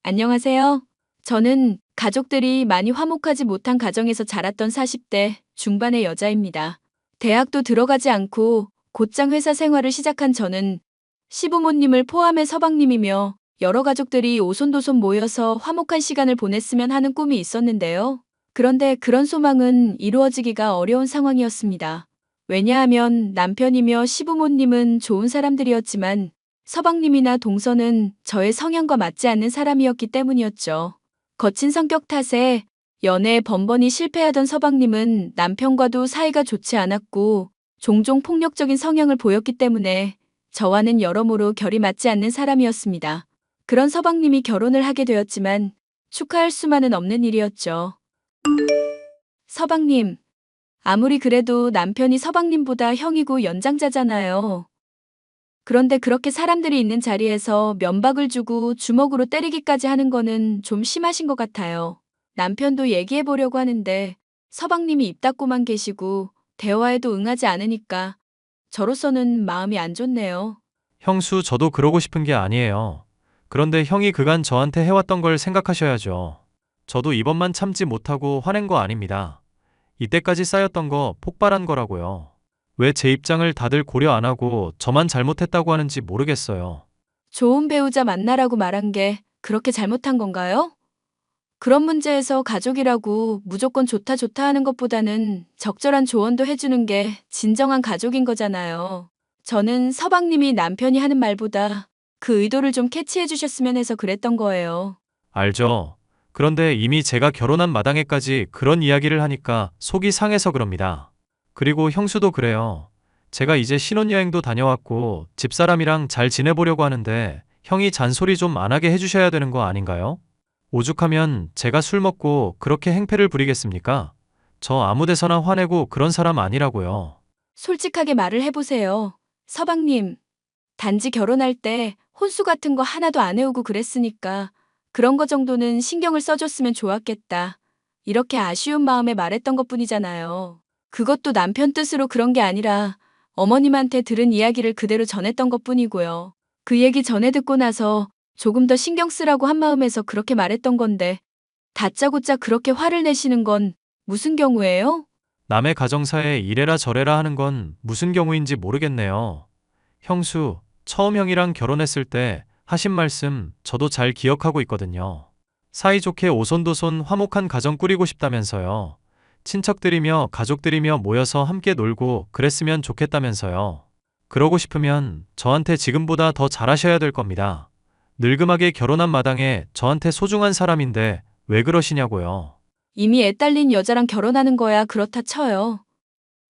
안녕하세요. 저는 가족들이 많이 화목하지 못한 가정에서 자랐던 40대 중반의 여자입니다. 대학도 들어가지 않고 곧장 회사 생활을 시작한 저는 시부모님을 포함해 서방님이며 여러 가족들이 오손도손 모여서 화목한 시간을 보냈으면 하는 꿈이 있었는데요. 그런데 그런 소망은 이루어지기가 어려운 상황이었습니다. 왜냐하면 남편이며 시부모님은 좋은 사람들이었지만 서방님이나 동서는 저의 성향과 맞지 않는 사람이었기 때문이었죠. 거친 성격 탓에 연애에 번번이 실패하던 서방님은 남편과도 사이가 좋지 않았고 종종 폭력적인 성향을 보였기 때문에 저와는 여러모로 결이 맞지 않는 사람이었습니다. 그런 서방님이 결혼을 하게 되었지만 축하할 수만은 없는 일이었죠. 서방님, 아무리 그래도 남편이 서방님보다 형이고 연장자잖아요. 그런데 그렇게 사람들이 있는 자리에서 면박을 주고 주먹으로 때리기까지 하는 거는 좀 심하신 것 같아요. 남편도 얘기해 보려고 하는데 서방님이 입 닫고만 계시고 대화에도 응하지 않으니까 저로서는 마음이 안 좋네요. 형수, 저도 그러고 싶은 게 아니에요. 그런데 형이 그간 저한테 해왔던 걸 생각하셔야죠. 저도 이번만 참지 못하고 화낸 거 아닙니다. 이때까지 쌓였던 거 폭발한 거라고요. 왜 제 입장을 다들 고려 안 하고 저만 잘못했다고 하는지 모르겠어요. 좋은 배우자 만나라고 말한 게 그렇게 잘못한 건가요? 그런 문제에서 가족이라고 무조건 좋다 좋다 하는 것보다는 적절한 조언도 해주는 게 진정한 가족인 거잖아요. 저는 서방님이 남편이 하는 말보다 그 의도를 좀 캐치해 주셨으면 해서 그랬던 거예요. 알죠? 그런데 이미 제가 결혼한 마당에까지 그런 이야기를 하니까 속이 상해서 그럽니다. 그리고 형수도 그래요. 제가 이제 신혼여행도 다녀왔고 집사람이랑 잘 지내보려고 하는데 형이 잔소리 좀 안 하게 해주셔야 되는 거 아닌가요? 오죽하면 제가 술 먹고 그렇게 행패를 부리겠습니까? 저 아무 데서나 화내고 그런 사람 아니라고요. 솔직하게 말을 해보세요. 서방님, 단지 결혼할 때 혼수 같은 거 하나도 안 해오고 그랬으니까 그런 거 정도는 신경을 써줬으면 좋았겠다. 이렇게 아쉬운 마음에 말했던 것뿐이잖아요. 그것도 남편 뜻으로 그런 게 아니라 어머님한테 들은 이야기를 그대로 전했던 것뿐이고요. 그 얘기 전에 듣고 나서 조금 더 신경 쓰라고 한 마음에서 그렇게 말했던 건데 다짜고짜 그렇게 화를 내시는 건 무슨 경우예요? 남의 가정사에 이래라 저래라 하는 건 무슨 경우인지 모르겠네요. 형수, 처음 형이랑 결혼했을 때 하신 말씀 저도 잘 기억하고 있거든요. 사이좋게 오손도손 화목한 가정 꾸리고 싶다면서요. 친척들이며 가족들이며 모여서 함께 놀고 그랬으면 좋겠다면서요. 그러고 싶으면 저한테 지금보다 더 잘하셔야 될 겁니다. 늙음하게 결혼한 마당에 저한테 소중한 사람인데 왜 그러시냐고요. 이미 애 딸린 여자랑 결혼하는 거야 그렇다 쳐요.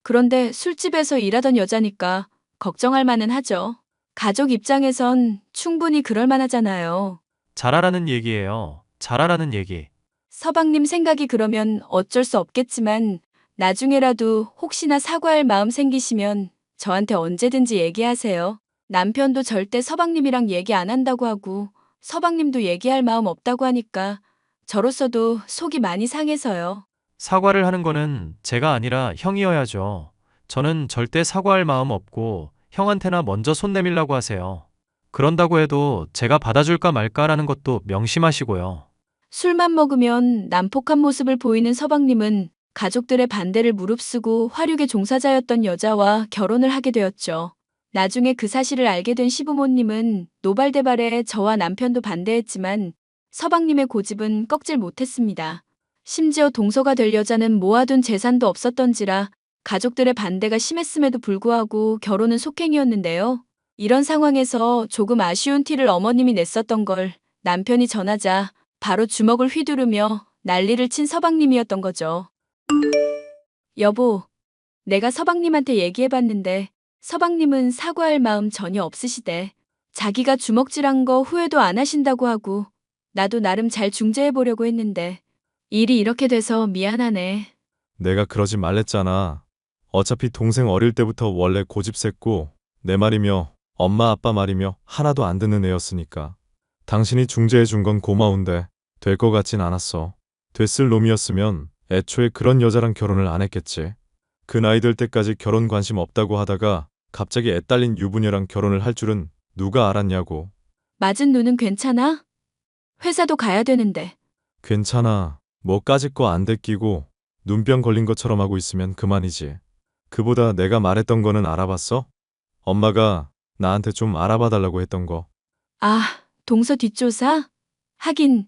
그런데 술집에서 일하던 여자니까 걱정할 만은 하죠. 가족 입장에선 충분히 그럴 만하잖아요. 잘하라는 얘기예요. 잘하라는 얘기. 서방님 생각이 그러면 어쩔 수 없겠지만 나중에라도 혹시나 사과할 마음 생기시면 저한테 언제든지 얘기하세요. 남편도 절대 서방님이랑 얘기 안 한다고 하고 서방님도 얘기할 마음 없다고 하니까 저로서도 속이 많이 상해서요. 사과를 하는 거는 제가 아니라 형이어야죠. 저는 절대 사과할 마음 없고 형한테나 먼저 손 내밀라고 하세요. 그런다고 해도 제가 받아줄까 말까라는 것도 명심하시고요. 술만 먹으면 난폭한 모습을 보이는 서방님은 가족들의 반대를 무릅쓰고 화류계 종사자였던 여자와 결혼을 하게 되었죠. 나중에 그 사실을 알게 된 시부모님은 노발대발에 저와 남편도 반대했지만 서방님의 고집은 꺾질 못했습니다. 심지어 동서가 될 여자는 모아둔 재산도 없었던지라 가족들의 반대가 심했음에도 불구하고 결혼은 속행이었는데요. 이런 상황에서 조금 아쉬운 티를 어머님이 냈었던 걸 남편이 전하자 바로 주먹을 휘두르며 난리를 친 서방님이었던 거죠. 여보, 내가 서방님한테 얘기해봤는데 서방님은 사과할 마음 전혀 없으시대. 자기가 주먹질한 거 후회도 안 하신다고 하고 나도 나름 잘 중재해보려고 했는데 일이 이렇게 돼서 미안하네. 내가 그러지 말랬잖아. 어차피 동생 어릴 때부터 원래 고집셌고 내 말이며 엄마 아빠 말이며 하나도 안 듣는 애였으니까. 당신이 중재해 준 건 고마운데 될 것 같진 않았어. 됐을 놈이었으면 애초에 그런 여자랑 결혼을 안 했겠지. 그 나이 될 때까지 결혼 관심 없다고 하다가 갑자기 애 딸린 유부녀랑 결혼을 할 줄은 누가 알았냐고. 맞은 눈은 괜찮아? 회사도 가야 되는데. 괜찮아. 뭐까짓 거 안 데끼고 눈병 걸린 것처럼 하고 있으면 그만이지. 그보다 내가 말했던 거는 알아봤어? 엄마가 나한테 좀 알아봐 달라고 했던 거. 아, 동서 뒷조사? 하긴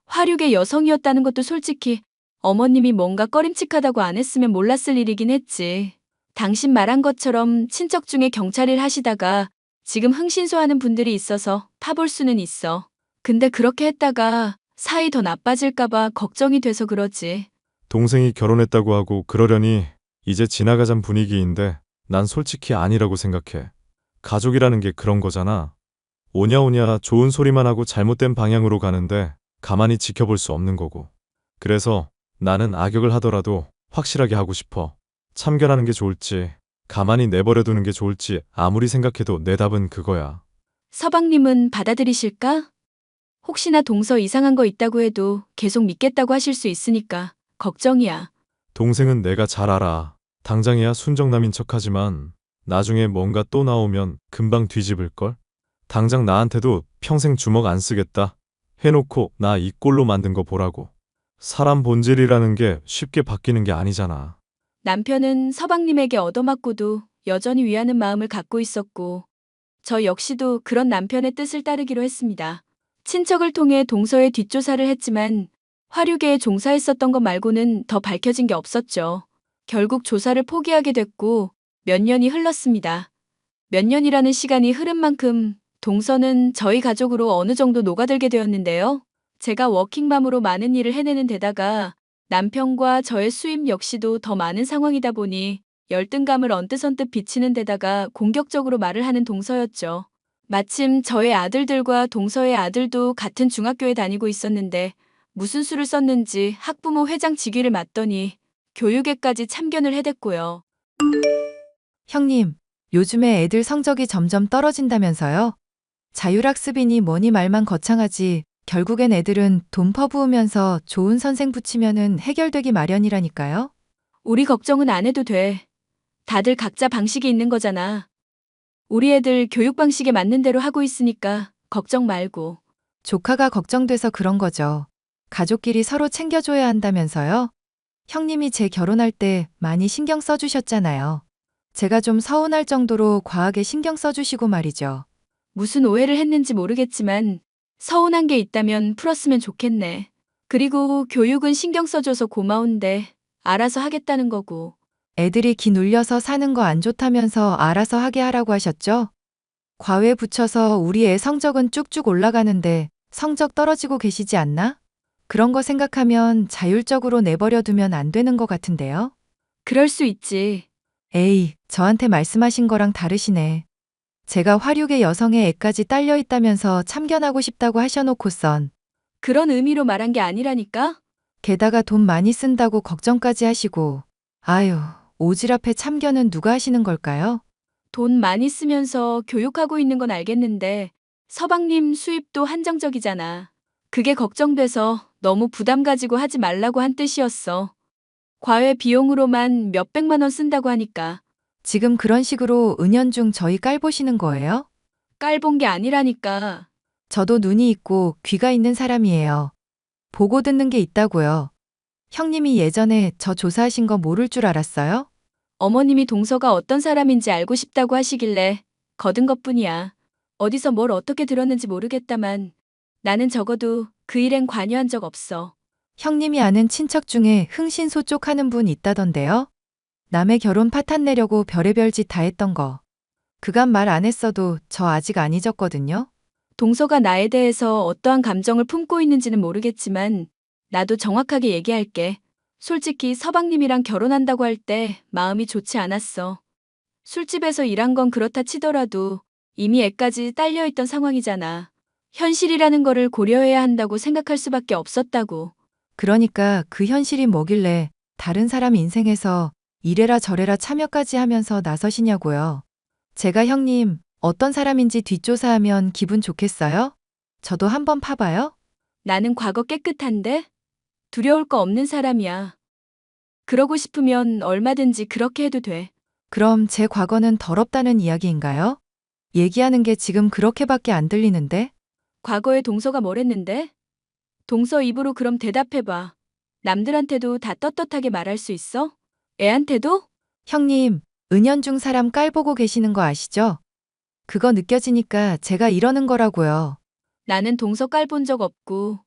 화류계 여성이었다는 것도 솔직히 어머님이 뭔가 꺼림칙하다고 안 했으면 몰랐을 일이긴 했지. 당신 말한 것처럼 친척 중에 경찰 일 하시다가 지금 흥신소하는 분들이 있어서 파볼 수는 있어. 근데 그렇게 했다가 사이 더 나빠질까봐 걱정이 돼서 그러지. 동생이 결혼했다고 하고 그러려니 이제 지나가잔 분위기인데 난 솔직히 아니라고 생각해. 가족이라는 게 그런 거잖아. 오냐오냐 좋은 소리만 하고 잘못된 방향으로 가는데 가만히 지켜볼 수 없는 거고. 그래서 나는 악역을 하더라도 확실하게 하고 싶어. 참견하는 게 좋을지 가만히 내버려 두는 게 좋을지 아무리 생각해도 내 답은 그거야. 서방님은 받아들이실까? 혹시나 동서 이상한 거 있다고 해도 계속 믿겠다고 하실 수 있으니까 걱정이야. 동생은 내가 잘 알아. 당장이야 순정남인 척하지만 나중에 뭔가 또 나오면 금방 뒤집을걸? 당장 나한테도 평생 주먹 안 쓰겠다 해놓고 나 이 꼴로 만든 거 보라고. 사람 본질이라는 게 쉽게 바뀌는 게 아니잖아. 남편은 서방님에게 얻어맞고도 여전히 위하는 마음을 갖고 있었고, 저 역시도 그런 남편의 뜻을 따르기로 했습니다. 친척을 통해 동서의 뒷조사를 했지만 화류계에 종사했었던 것 말고는 더 밝혀진 게 없었죠. 결국 조사를 포기하게 됐고 몇 년이 흘렀습니다. 몇 년이라는 시간이 흐른 만큼 동서는 저희 가족으로 어느 정도 녹아들게 되었는데요. 제가 워킹맘으로 많은 일을 해내는 데다가 남편과 저의 수입 역시도 더 많은 상황이다 보니 열등감을 언뜻언뜻 비치는 데다가 공격적으로 말을 하는 동서였죠. 마침 저의 아들들과 동서의 아들도 같은 중학교에 다니고 있었는데 무슨 수를 썼는지 학부모 회장 직위를 맡더니 교육에까지 참견을 해댔고요. 형님, 요즘에 애들 성적이 점점 떨어진다면서요? 자율학습이니 뭐니 말만 거창하지 결국엔 애들은 돈 퍼부으면서 좋은 선생 붙이면은 해결되기 마련이라니까요? 우리 걱정은 안 해도 돼. 다들 각자 방식이 있는 거잖아. 우리 애들 교육 방식에 맞는 대로 하고 있으니까 걱정 말고. 조카가 걱정돼서 그런 거죠. 가족끼리 서로 챙겨줘야 한다면서요? 형님이 제 결혼할 때 많이 신경 써주셨잖아요. 제가 좀 서운할 정도로 과하게 신경 써주시고 말이죠. 무슨 오해를 했는지 모르겠지만 서운한 게 있다면 풀었으면 좋겠네. 그리고 교육은 신경 써줘서 고마운데 알아서 하겠다는 거고. 애들이 기 눌려서 사는 거 안 좋다면서 알아서 하게 하라고 하셨죠? 과외 붙여서 우리 애 성적은 쭉쭉 올라가는데 성적 떨어지고 계시지 않나? 그런 거 생각하면 자율적으로 내버려 두면 안 되는 것 같은데요? 그럴 수 있지. 에이, 저한테 말씀하신 거랑 다르시네. 제가 화류계 여성의 애까지 딸려 있다면서 참견하고 싶다고 하셔놓고선 그런 의미로 말한 게 아니라니까? 게다가 돈 많이 쓴다고 걱정까지 하시고 아유, 오지랖에 참견은 누가 하시는 걸까요? 돈 많이 쓰면서 교육하고 있는 건 알겠는데 서방님 수입도 한정적이잖아. 그게 걱정돼서 너무 부담 가지고 하지 말라고 한 뜻이었어. 과외 비용으로만 몇백만 원 쓴다고 하니까. 지금 그런 식으로 은연중 저희 깔보시는 거예요? 깔본 게 아니라니까. 저도 눈이 있고 귀가 있는 사람이에요. 보고 듣는 게 있다고요. 형님이 예전에 저 조사하신 거 모를 줄 알았어요? 어머님이 동서가 어떤 사람인지 알고 싶다고 하시길래 거둔 것뿐이야. 어디서 뭘 어떻게 들었는지 모르겠다만 나는 적어도 그 일엔 관여한 적 없어. 형님이 아는 친척 중에 흥신소 쪽 하는 분 있다던데요? 남의 결혼 파탄 내려고 별의별 짓 다 했던 거. 그간 말 안 했어도 저 아직 안 잊었거든요. 동서가 나에 대해서 어떠한 감정을 품고 있는지는 모르겠지만 나도 정확하게 얘기할게. 솔직히 서방님이랑 결혼한다고 할 때 마음이 좋지 않았어. 술집에서 일한 건 그렇다 치더라도 이미 애까지 딸려있던 상황이잖아. 현실이라는 거를 고려해야 한다고 생각할 수밖에 없었다고. 그러니까 그 현실이 뭐길래 다른 사람 인생에서 이래라 저래라 참여까지 하면서 나서시냐고요. 제가 형님 어떤 사람인지 뒷조사하면 기분 좋겠어요? 저도 한번 파봐요? 나는 과거 깨끗한데? 두려울 거 없는 사람이야. 그러고 싶으면 얼마든지 그렇게 해도 돼. 그럼 제 과거는 더럽다는 이야기인가요? 얘기하는 게 지금 그렇게밖에 안 들리는데? 과거에 동서가 뭘 했는데? 동서 입으로 그럼 대답해봐. 남들한테도 다 떳떳하게 말할 수 있어? 애한테도? 형님, 은연중 사람 깔보고 계시는 거 아시죠? 그거 느껴지니까 제가 이러는 거라고요. 나는 동서 깔본 적 없고,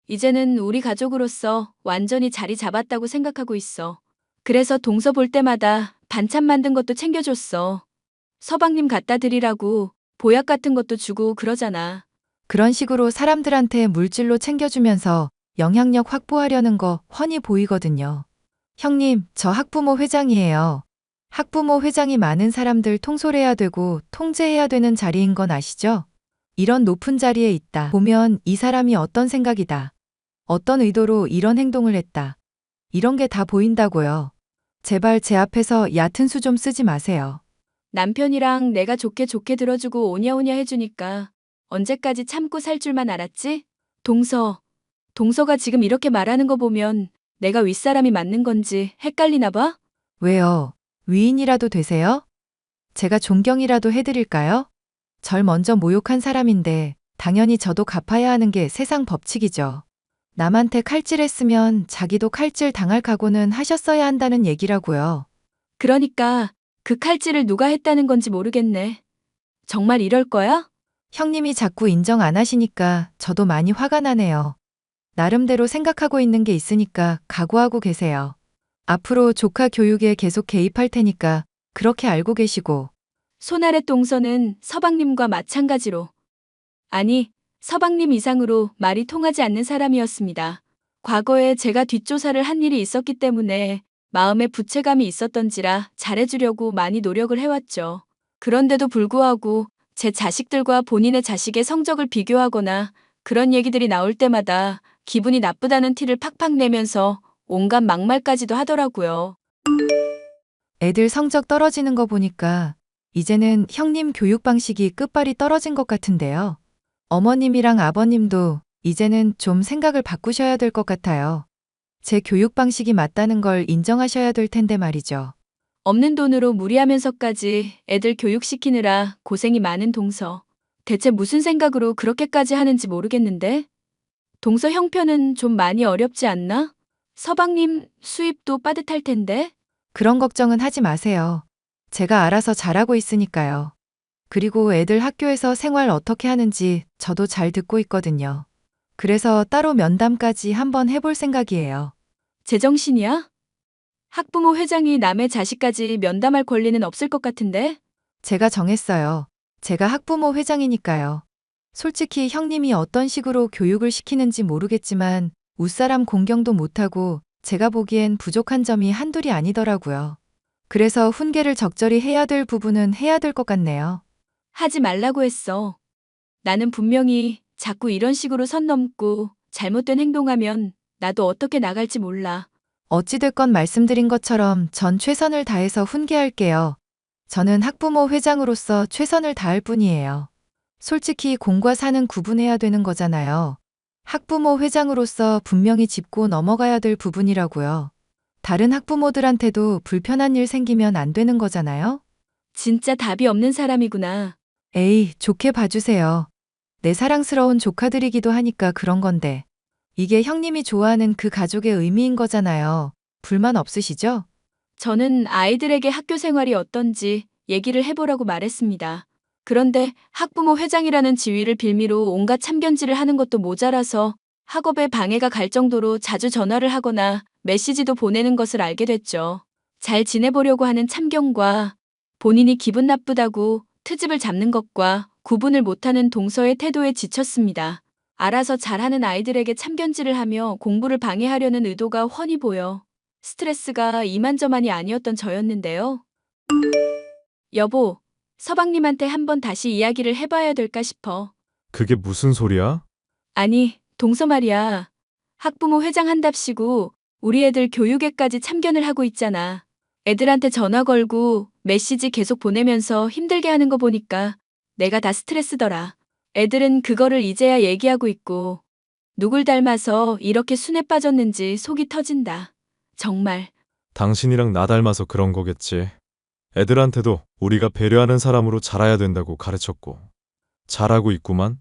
이제는 우리 가족으로서 완전히 자리 잡았다고 생각하고 있어. 그래서 동서 볼 때마다 반찬 만든 것도 챙겨줬어. 서방님 갖다 드리라고 보약 같은 것도 주고 그러잖아. 그런 식으로 사람들한테 물질로 챙겨주면서 영향력 확보하려는 거 훤히 보이거든요. 형님, 저 학부모 회장이에요. 학부모 회장이 많은 사람들 통솔해야 되고 통제해야 되는 자리인 건 아시죠? 이런 높은 자리에 있다 보면 이 사람이 어떤 생각이다. 어떤 의도로 이런 행동을 했다. 이런 게 다 보인다고요. 제발 제 앞에서 얕은 수 좀 쓰지 마세요. 남편이랑 내가 좋게 좋게 들어주고 오냐오냐 해주니까 언제까지 참고 살 줄만 알았지? 동서가 지금 이렇게 말하는 거 보면 내가 윗사람이 맞는 건지 헷갈리나 봐? 왜요? 위인이라도 되세요? 제가 존경이라도 해드릴까요? 절 먼저 모욕한 사람인데 당연히 저도 갚아야 하는 게 세상 법칙이죠. 남한테 칼질했으면 자기도 칼질 당할 각오는 하셨어야 한다는 얘기라고요. 그러니까 그 칼질을 누가 했다는 건지 모르겠네. 정말 이럴 거야? 형님이 자꾸 인정 안 하시니까 저도 많이 화가 나네요. 나름대로 생각하고 있는 게 있으니까 각오하고 계세요. 앞으로 조카 교육에 계속 개입할 테니까 그렇게 알고 계시고. 손아래 동서는 서방님과 마찬가지로, 아니, 서방님 이상으로 말이 통하지 않는 사람이었습니다. 과거에 제가 뒷조사를 한 일이 있었기 때문에 마음에 부채감이 있었던지라 잘해주려고 많이 노력을 해왔죠. 그런데도 불구하고 제 자식들과 본인의 자식의 성적을 비교하거나 그런 얘기들이 나올 때마다 기분이 나쁘다는 티를 팍팍 내면서 온갖 막말까지도 하더라고요. 애들 성적 떨어지는 거 보니까 이제는 형님 교육 방식이 끝발이 떨어진 것 같은데요. 어머님이랑 아버님도 이제는 좀 생각을 바꾸셔야 될 것 같아요. 제 교육 방식이 맞다는 걸 인정하셔야 될 텐데 말이죠. 없는 돈으로 무리하면서까지 애들 교육시키느라 고생이 많은 동서. 대체 무슨 생각으로 그렇게까지 하는지 모르겠는데? 동서 형편은 좀 많이 어렵지 않나? 서방님 수입도 빠듯할 텐데? 그런 걱정은 하지 마세요. 제가 알아서 잘하고 있으니까요. 그리고 애들 학교에서 생활 어떻게 하는지 저도 잘 듣고 있거든요. 그래서 따로 면담까지 한번 해볼 생각이에요. 제정신이야? 학부모 회장이 남의 자식까지 면담할 권리는 없을 것 같은데? 제가 정했어요. 제가 학부모 회장이니까요. 솔직히 형님이 어떤 식으로 교육을 시키는지 모르겠지만 윗사람 공경도 못하고 제가 보기엔 부족한 점이 한둘이 아니더라고요. 그래서 훈계를 적절히 해야 될 부분은 해야 될 것 같네요. 하지 말라고 했어. 나는 분명히 자꾸 이런 식으로 선 넘고 잘못된 행동하면 나도 어떻게 나갈지 몰라. 어찌됐건 말씀드린 것처럼 전 최선을 다해서 훈계할게요. 저는 학부모 회장으로서 최선을 다할 뿐이에요. 솔직히 공과 사는 구분해야 되는 거잖아요. 학부모 회장으로서 분명히 짚고 넘어가야 될 부분이라고요. 다른 학부모들한테도 불편한 일 생기면 안 되는 거잖아요. 진짜 답이 없는 사람이구나. 에이, 좋게 봐주세요. 내 사랑스러운 조카들이기도 하니까 그런 건데. 이게 형님이 좋아하는 그 가족의 의미인 거잖아요. 불만 없으시죠? 저는 아이들에게 학교 생활이 어떤지 얘기를 해보라고 말했습니다. 그런데 학부모 회장이라는 지위를 빌미로 온갖 참견질을 하는 것도 모자라서 학업에 방해가 갈 정도로 자주 전화를 하거나 메시지도 보내는 것을 알게 됐죠. 잘 지내보려고 하는 참견과 본인이 기분 나쁘다고 트집을 잡는 것과 구분을 못하는 동서의 태도에 지쳤습니다. 알아서 잘하는 아이들에게 참견질을 하며 공부를 방해하려는 의도가 훤히 보여 스트레스가 이만저만이 아니었던 저였는데요. 여보, 서방님한테 한번 다시 이야기를 해봐야 될까 싶어. 그게 무슨 소리야? 아니, 동서 말이야. 학부모 회장 한답시고 우리 애들 교육에까지 참견을 하고 있잖아. 애들한테 전화 걸고 메시지 계속 보내면서 힘들게 하는 거 보니까 내가 다 스트레스더라. 애들은 그거를 이제야 얘기하고 있고 누굴 닮아서 이렇게 순에 빠졌는지 속이 터진다. 정말. 당신이랑 나 닮아서 그런 거겠지. 애들한테도 우리가 배려하는 사람으로 자라야 된다고 가르쳤고. 잘하고 있구만.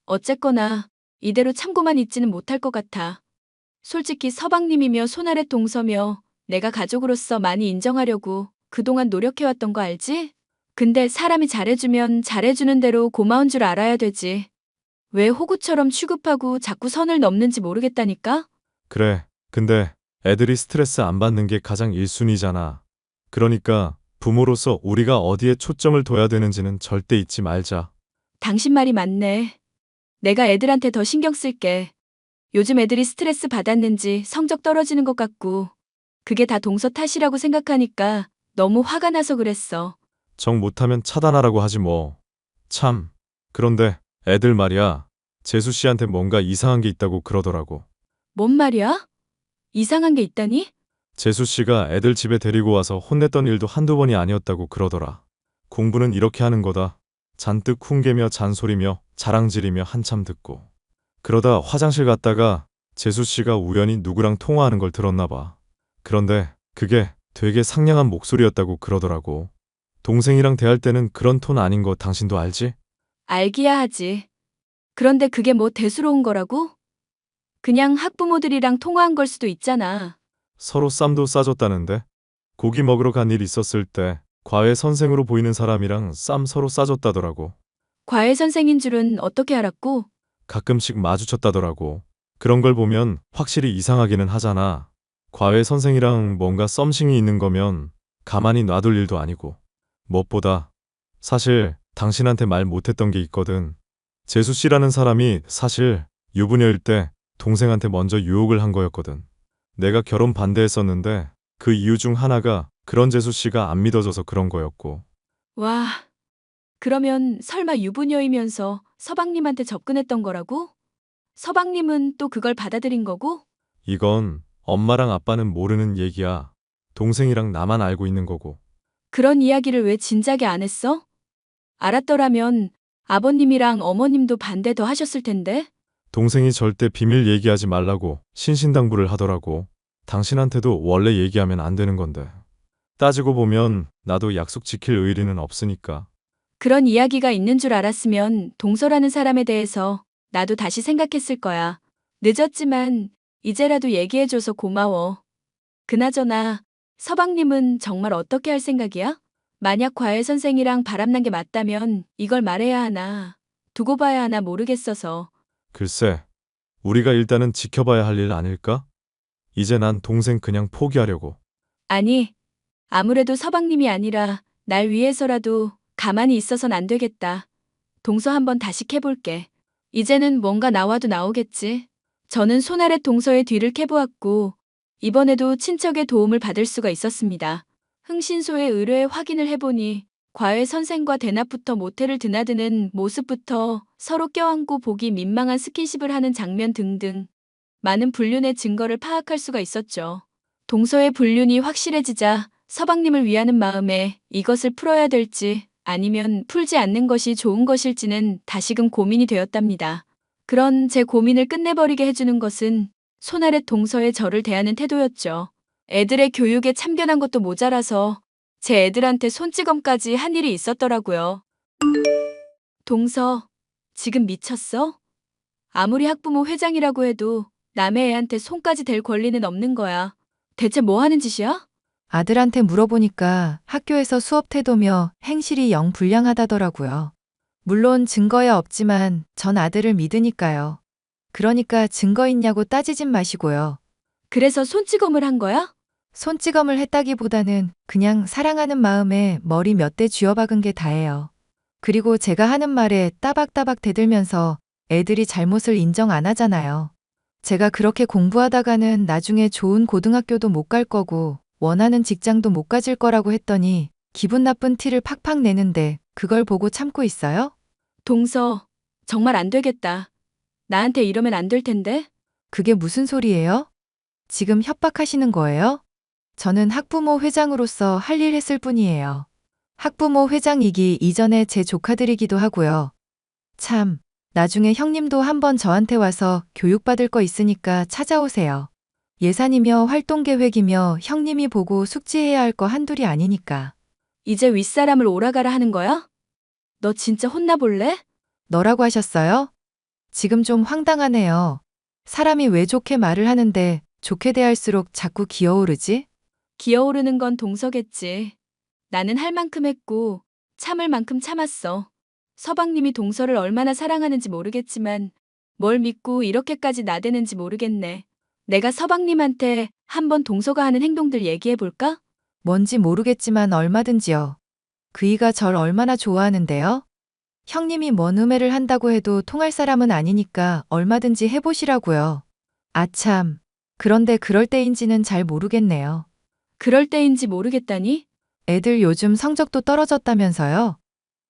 어쨌거나 이대로 참고만 있지는 못할 것 같아. 솔직히 서방님이며 손아래 동서며 내가 가족으로서 많이 인정하려고 그동안 노력해왔던 거 알지? 근데 사람이 잘해주면 잘해주는 대로 고마운 줄 알아야 되지. 왜 호구처럼 취급하고 자꾸 선을 넘는지 모르겠다니까? 그래. 근데 애들이 스트레스 안 받는 게 가장 1순위잖아. 그러니까 부모로서 우리가 어디에 초점을 둬야 되는지는 절대 잊지 말자. 당신 말이 맞네. 내가 애들한테 더 신경 쓸게. 요즘 애들이 스트레스 받았는지 성적 떨어지는 것 같고, 그게 다 동서 탓이라고 생각하니까 너무 화가 나서 그랬어. 정 못하면 차단하라고 하지 뭐. 참. 그런데 애들 말이야. 재수 씨한테 뭔가 이상한 게 있다고 그러더라고. 뭔 말이야? 이상한 게 있다니? 재수 씨가 애들 집에 데리고 와서 혼냈던 일도 한두 번이 아니었다고 그러더라. 공부는 이렇게 하는 거다. 잔뜩 훈계며 잔소리며 자랑질이며 한참 듣고. 그러다 화장실 갔다가 재수 씨가 우연히 누구랑 통화하는 걸 들었나 봐. 그런데 그게 되게 상냥한 목소리였다고 그러더라고. 동생이랑 대할 때는 그런 톤 아닌 거 당신도 알지? 알기야 하지. 그런데 그게 뭐 대수로운 거라고? 그냥 학부모들이랑 통화한 걸 수도 있잖아. 서로 쌈도 싸줬다는데? 고기 먹으러 간 일 있었을 때 과외 선생으로 보이는 사람이랑 쌈 서로 싸줬다더라고. 과외 선생인 줄은 어떻게 알았고? 가끔씩 마주쳤다더라고. 그런 걸 보면 확실히 이상하기는 하잖아. 과외 선생이랑 뭔가 썸씽이 있는 거면 가만히 놔둘 일도 아니고. 무엇보다 사실 당신한테 말 못했던 게 있거든. 재수 씨라는 사람이 사실 유부녀일 때 동생한테 먼저 유혹을 한 거였거든. 내가 결혼 반대했었는데 그 이유 중 하나가 그런 재수 씨가 안 믿어져서 그런 거였고. 와, 그러면 설마 유부녀이면서 서방님한테 접근했던 거라고? 서방님은 또 그걸 받아들인 거고? 이건 엄마랑 아빠는 모르는 얘기야. 동생이랑 나만 알고 있는 거고. 그런 이야기를 왜 진작에 안 했어? 알았더라면 아버님이랑 어머님도 반대 더 하셨을 텐데? 동생이 절대 비밀 얘기하지 말라고 신신당부를 하더라고. 당신한테도 원래 얘기하면 안 되는 건데. 따지고 보면 나도 약속 지킬 의리는 없으니까. 그런 이야기가 있는 줄 알았으면 동서라는 사람에 대해서 나도 다시 생각했을 거야. 늦었지만 이제라도 얘기해줘서 고마워. 그나저나 서방님은 정말 어떻게 할 생각이야? 만약 과외 선생이랑 바람난 게 맞다면 이걸 말해야 하나, 두고 봐야 하나 모르겠어서. 글쎄, 우리가 일단은 지켜봐야 할 일 아닐까? 이제 난 동생 그냥 포기하려고. 아니, 아무래도 서방님이 아니라 날 위해서라도 가만히 있어선 안 되겠다. 동서 한번 다시 캐볼게. 이제는 뭔가 나와도 나오겠지. 저는 손아래 동서의 뒤를 캐보았고 이번에도 친척의 도움을 받을 수가 있었습니다. 흥신소의 의뢰에 확인을 해보니 과외 선생과 대낮부터 모텔을 드나드는 모습부터 서로 껴안고 보기 민망한 스킨십을 하는 장면 등등 많은 불륜의 증거를 파악할 수가 있었죠. 동서의 불륜이 확실해지자 서방님을 위하는 마음에 이것을 풀어야 될지 아니면 풀지 않는 것이 좋은 것일지는 다시금 고민이 되었답니다. 그런 제 고민을 끝내버리게 해주는 것은 손아래 동서의 저를 대하는 태도였죠. 애들의 교육에 참견한 것도 모자라서 제 애들한테 손찌검까지 한 일이 있었더라고요. 동서, 지금 미쳤어? 아무리 학부모 회장이라고 해도 남의 애한테 손까지 댈 권리는 없는 거야. 대체 뭐 하는 짓이야? 아들한테 물어보니까 학교에서 수업 태도며 행실이 영 불량하다더라고요. 물론 증거야 없지만 전 아들을 믿으니까요. 그러니까 증거 있냐고 따지진 마시고요. 그래서 손찌검을 한 거야? 손찌검을 했다기보다는 그냥 사랑하는 마음에 머리 몇 대 쥐어박은 게 다예요. 그리고 제가 하는 말에 따박따박 대들면서 애들이 잘못을 인정 안 하잖아요. 제가 그렇게 공부하다가는 나중에 좋은 고등학교도 못 갈 거고 원하는 직장도 못 가질 거라고 했더니 기분 나쁜 티를 팍팍 내는데 그걸 보고 참고 있어요? 동서, 정말 안 되겠다. 나한테 이러면 안 될 텐데? 그게 무슨 소리예요? 지금 협박하시는 거예요? 저는 학부모 회장으로서 할 일 했을 뿐이에요. 학부모 회장이기 이전에 제 조카들이기도 하고요. 참, 나중에 형님도 한번 저한테 와서 교육받을 거 있으니까 찾아오세요. 예산이며 활동계획이며 형님이 보고 숙지해야 할 거 한둘이 아니니까. 이제 윗사람을 오라가라 하는 거야? 너 진짜 혼나볼래? 너라고 하셨어요? 지금 좀 황당하네요. 사람이 왜 좋게 말을 하는데 좋게 대할수록 자꾸 기어오르지? 기어오르는 건 동서겠지. 나는 할 만큼 했고 참을 만큼 참았어. 서방님이 동서를 얼마나 사랑하는지 모르겠지만 뭘 믿고 이렇게까지 나대는지 모르겠네. 내가 서방님한테 한번 동서가 하는 행동들 얘기해 볼까? 뭔지 모르겠지만 얼마든지요. 그이가 절 얼마나 좋아하는데요? 형님이 뭔 음해를 한다고 해도 통할 사람은 아니니까 얼마든지 해보시라고요. 아참. 그런데 그럴 때인지는 잘 모르겠네요. 그럴 때인지 모르겠다니? 애들 요즘 성적도 떨어졌다면서요?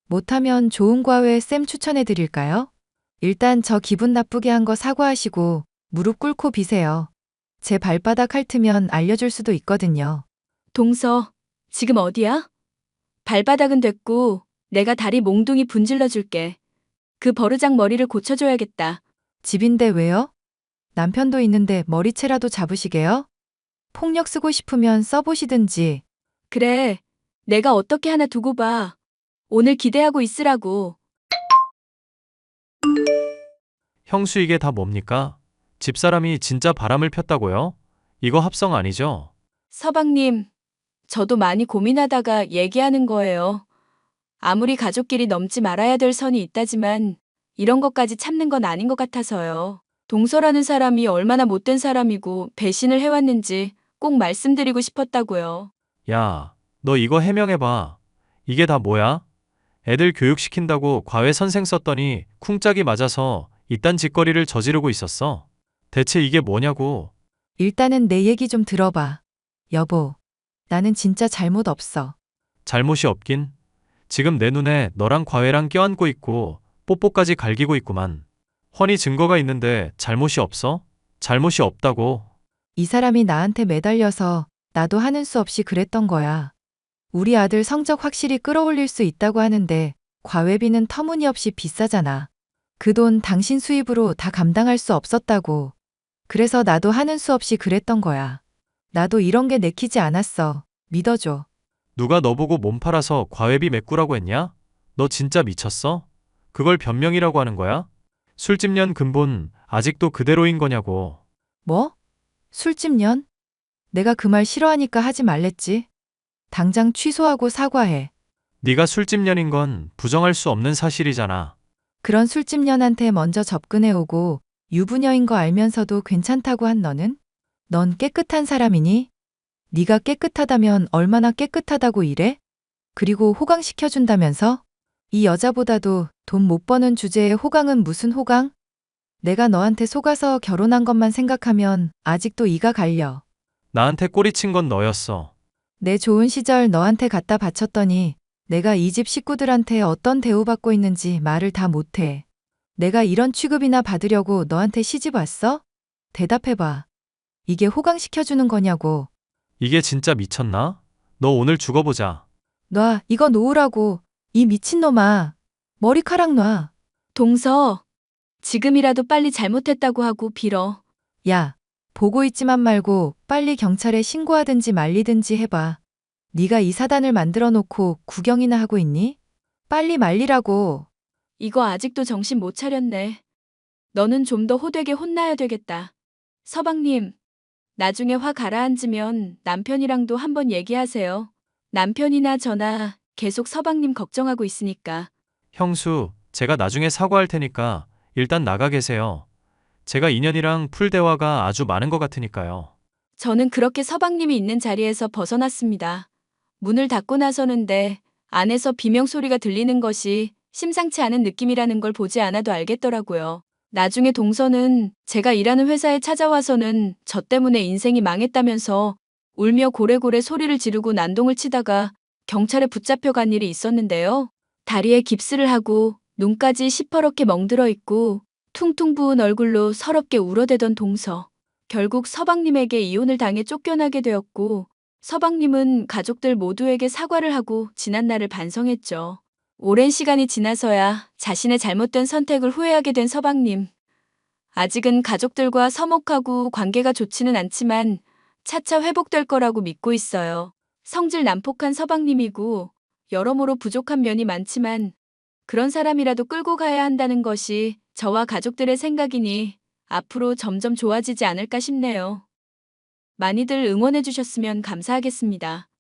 못하면 좋은 과외 쌤 추천해 드릴까요? 일단 저 기분 나쁘게 한 거 사과하시고 무릎 꿇고 비세요. 제 발바닥 핥으면 알려줄 수도 있거든요. 동서, 지금 어디야? 발바닥은 됐고 내가 다리 몽둥이 분질러 줄게. 그 버르장 머리를 고쳐줘야겠다. 집인데 왜요? 남편도 있는데 머리채라도 잡으시게요? 폭력 쓰고 싶으면 써보시든지. 그래, 내가 어떻게 하나 두고 봐. 오늘 기대하고 있으라고. 형수 이게 다 뭡니까? 집사람이 진짜 바람을 폈다고요? 이거 합성 아니죠? 서방님, 저도 많이 고민하다가 얘기하는 거예요. 아무리 가족끼리 넘지 말아야 될 선이 있다지만 이런 것까지 참는 건 아닌 것 같아서요. 동서라는 사람이 얼마나 못된 사람이고 배신을 해왔는지 꼭 말씀드리고 싶었다고요. 야, 너 이거 해명해봐. 이게 다 뭐야? 애들 교육시킨다고 과외 선생 썼더니 쿵짝이 맞아서 이딴 짓거리를 저지르고 있었어. 대체 이게 뭐냐고. 일단은 내 얘기 좀 들어봐. 여보, 나는 진짜 잘못 없어. 잘못이 없긴. 지금 내 눈에 너랑 과외랑 껴안고 있고 뽀뽀까지 갈기고 있구만. 훤히 증거가 있는데 잘못이 없어? 잘못이 없다고. 이 사람이 나한테 매달려서 나도 하는 수 없이 그랬던 거야. 우리 아들 성적 확실히 끌어올릴 수 있다고 하는데 과외비는 터무니없이 비싸잖아. 그 돈 당신 수입으로 다 감당할 수 없었다고. 그래서 나도 하는 수 없이 그랬던 거야. 나도 이런 게 내키지 않았어. 믿어줘. 누가 너 보고 몸 팔아서 과외비 메꾸라고 했냐? 너 진짜 미쳤어? 그걸 변명이라고 하는 거야? 술집년 근본 아직도 그대로인 거냐고. 뭐? 술집년? 내가 그 말 싫어하니까 하지 말랬지. 당장 취소하고 사과해. 네가 술집년인 건 부정할 수 없는 사실이잖아. 그런 술집년한테 먼저 접근해 오고 유부녀인 거 알면서도 괜찮다고 한 너는? 넌 깨끗한 사람이니? 네가 깨끗하다면 얼마나 깨끗하다고 이래? 그리고 호강시켜준다면서? 이 여자보다도 돈 못 버는 주제에 호강은 무슨 호강? 내가 너한테 속아서 결혼한 것만 생각하면 아직도 이가 갈려. 나한테 꼬리친 건 너였어. 내 좋은 시절 너한테 갖다 바쳤더니 내가 이 집 식구들한테 어떤 대우받고 있는지 말을 다 못해. 내가 이런 취급이나 받으려고 너한테 시집 왔어? 대답해봐. 이게 호강시켜주는 거냐고. 이게 진짜 미쳤나? 너 오늘 죽어보자. 놔, 이거 놓으라고. 이 미친놈아. 머리카락 놔. 동서, 지금이라도 빨리 잘못했다고 하고 빌어. 야, 보고 있지만 말고 빨리 경찰에 신고하든지 말리든지 해봐. 네가 이 사단을 만들어 놓고 구경이나 하고 있니? 빨리 말리라고. 이거 아직도 정신 못 차렸네. 너는 좀 더 호되게 혼나야 되겠다. 서방님, 나중에 화 가라앉으면 남편이랑도 한번 얘기하세요. 남편이나 저나 계속 서방님 걱정하고 있으니까. 형수, 제가 나중에 사과할 테니까 일단 나가 계세요. 제가 인연이랑 풀 대화가 아주 많은 것 같으니까요. 저는 그렇게 서방님이 있는 자리에서 벗어났습니다. 문을 닫고 나서는데 안에서 비명소리가 들리는 것이 심상치 않은 느낌이라는 걸 보지 않아도 알겠더라고요. 나중에 동서는 제가 일하는 회사에 찾아와서는 저 때문에 인생이 망했다면서 울며 고래고래 소리를 지르고 난동을 치다가 경찰에 붙잡혀간 일이 있었는데요. 다리에 깁스를 하고 눈까지 시퍼렇게 멍들어 있고 퉁퉁 부은 얼굴로 서럽게 울어대던 동서. 결국 서방님에게 이혼을 당해 쫓겨나게 되었고 서방님은 가족들 모두에게 사과를 하고 지난날을 반성했죠. 오랜 시간이 지나서야 자신의 잘못된 선택을 후회하게 된 서방님. 아직은 가족들과 서먹하고 관계가 좋지는 않지만 차차 회복될 거라고 믿고 있어요. 성질 난폭한 서방님이고 여러모로 부족한 면이 많지만 그런 사람이라도 끌고 가야 한다는 것이 저와 가족들의 생각이니 앞으로 점점 좋아지지 않을까 싶네요. 많이들 응원해 주셨으면 감사하겠습니다.